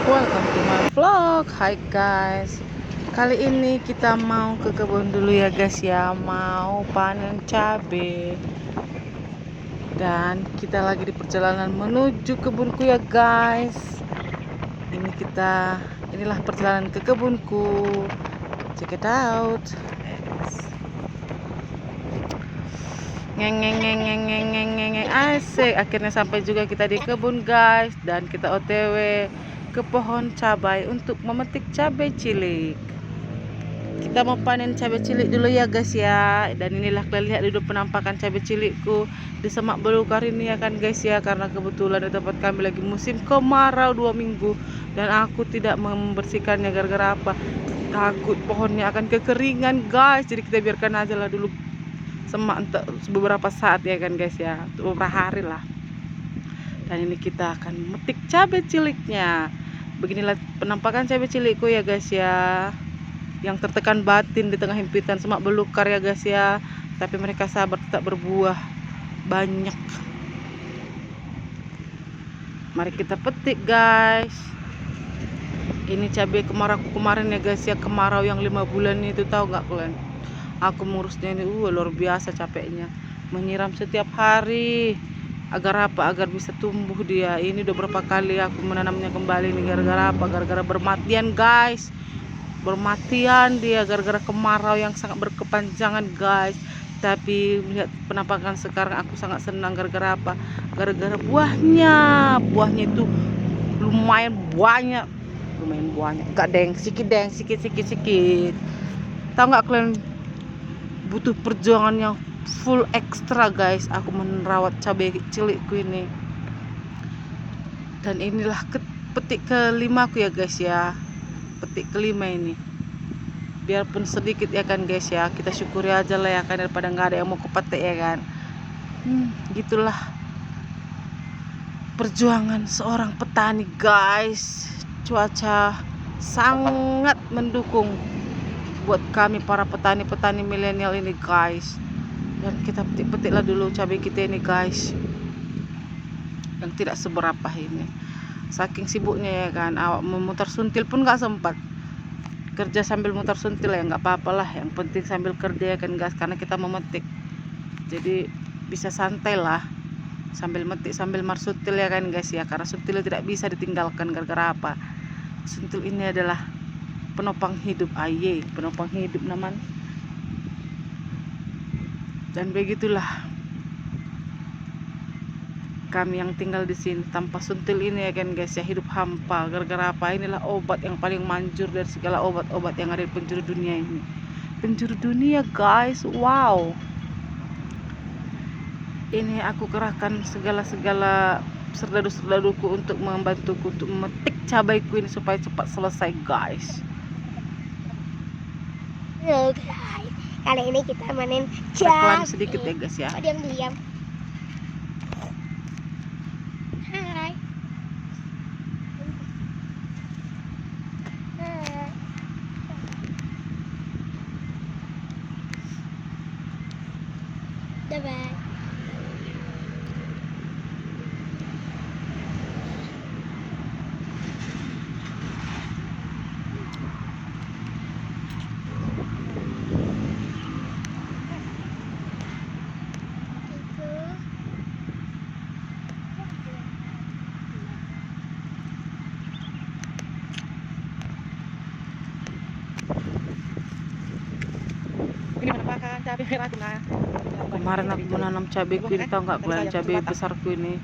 Welcome to my vlog. Hai guys, kali ini kita mau ke kebun dulu ya guys ya. Mau panen cabe. Dan kita lagi di perjalanan menuju kebunku ya guys. Inilah perjalanan ke kebunku. Check it out. Ngeng asik. Akhirnya sampai juga kita di kebun guys. Dan kita OTW ke pohon cabai untuk memetik cabai cilik. Kita mau panen cabai cilik dulu ya guys ya. Dan inilah kalian lihat dulu penampakan cabai cilikku di semak belukar ini ya kan guys ya. Karena kebetulan di tempat kami lagi musim kemarau 2 minggu. Dan aku tidak membersihkannya gara-gara apa? Takut pohonnya akan kekeringan guys. Jadi kita biarkan aja lah dulu semak untuk beberapa saat ya kan guys ya. Beberapa hari lah. Dan ini kita akan memetik cabai ciliknya. Beginilah penampakan cabai cilikku ya guys ya, yang tertekan batin di tengah himpitan semak belukar ya guys ya. Tapi mereka sabar tetap berbuah banyak. Mari kita petik guys. Ini cabai kemarau kemarin ya guys ya, kemarau yang 5 bulan itu, tahu nggak kalian? Aku ngurusnya ini luar biasa capeknya, menyiram setiap hari. Agar apa? Agar bisa tumbuh dia. Ini udah berapa kali aku menanamnya kembali nih, gara-gara apa? Gara-gara bermatian guys. Bermatian dia gara-gara kemarau yang sangat berkepanjangan guys. Tapi melihat penampakan sekarang aku sangat senang. Gara-gara apa? Gara-gara buahnya itu lumayan banyak. Enggak deng, sedikit tahu nggak kalian? Butuh perjuangan yang full ekstra guys aku merawat cabai cilikku ini. Dan inilah petik kelima aku ya guys ya, petik kelima ini. Biarpun sedikit ya kan guys ya, kita syukuri aja lah ya kan, daripada nggak ada yang mau kepetik ya kan. Gitulah perjuangan seorang petani guys. Cuaca sangat mendukung buat kami para petani milenial ini guys. Dan kita petik-petiklah dulu cabai kita ini guys, yang tidak seberapa ini. Saking sibuknya ya kan, awak memutar suntil pun nggak sempat. Kerja sambil mutar suntil ya nggak apa-apa lah, yang penting sambil kerja ya kan guys, karena kita memetik. Jadi bisa santai lah sambil metik sambil marsutil ya kan guys ya, karena suntil tidak bisa ditinggalkan. Gara-gara apa? Suntil ini adalah penopang hidup, penopang hidup naman. Dan begitulah kami yang tinggal di sini tanpa suntil ini ya kan guys ya, hidup hampa. Gara-gara apa? Inilah obat yang paling manjur dari segala obat-obat yang ada di penjuru dunia ini. Penjuru dunia guys, wow. Ini aku kerahkan segala serdadu-serdaduku untuk membantuku untuk memetik cabaiku ini supaya cepat selesai guys. Halo guys, kali ini kita manen Pelan cabai. sedikit ya guys ya. Diam. Hai. Bye. Ini penampakan cabai merahku nah. Kemarin aku menanam cabai ini, tahu nggak kalian? Cabai besarku ini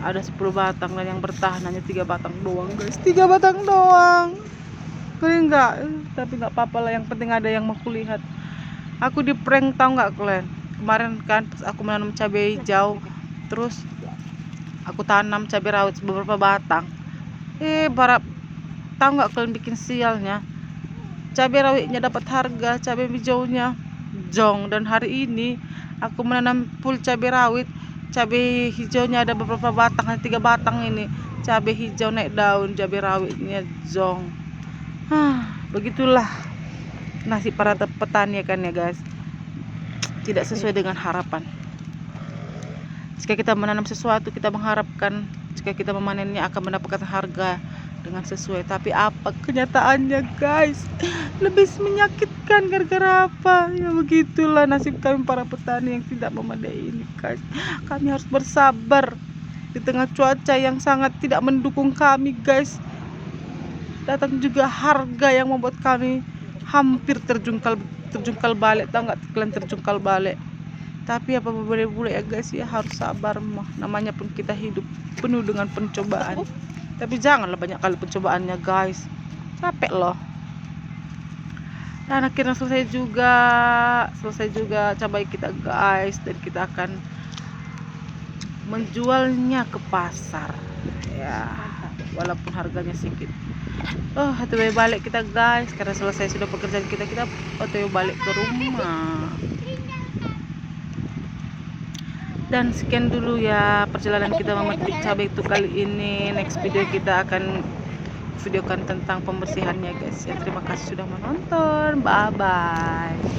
ada 10 batang dan yang bertahan hanya 3 batang doang guys. 3 batang doang. Kalian nggak? Tapi nggak apa-apa lah, yang penting ada yang mau kulihat. Aku di prank, tahu nggak kalian? Kemarin kan pas aku menanam cabai hijau, terus aku tanam cabai rawit beberapa batang. Tahu nggak kalian bikin sialnya? Cabai rawitnya dapat harga, cabai hijaunya jong. Dan hari ini aku menanam full cabai rawit, cabai hijaunya ada beberapa batang, hanya 3 batang ini. Cabai hijau naik daun, cabai rawitnya jong. Begitulah nasib para petani ya kan ya guys. Tidak sesuai dengan harapan. Jika kita menanam sesuatu, kita mengharapkan jika kita memanennya akan mendapatkan harga dengan sesuai. Tapi apa kenyataannya guys, lebih menyakitkan. Gara-gara apa ya, begitulah nasib kami para petani yang tidak memadai ini guys. Kami harus bersabar di tengah cuaca yang sangat tidak mendukung kami guys. Datang juga harga yang membuat kami hampir terjungkal balik. Tahu nggak kalian, terjungkal balik? Tapi apa boleh ya guys ya, harus sabar mah. Namanya pun kita hidup penuh dengan pencobaan. Tapi janganlah banyak kali pencobaannya guys, capek loh. Dan akhirnya selesai juga cabai kita guys, dan kita akan menjualnya ke pasar ya, walaupun harganya sedikit. OTW balik kita guys, karena selesai sudah pekerjaan kita OTW balik ke rumah. Dan sekian dulu ya perjalanan kita memetik cabai itu kali ini. Next video kita akan videokan tentang pembersihannya guys ya. Terima kasih sudah menonton, bye bye.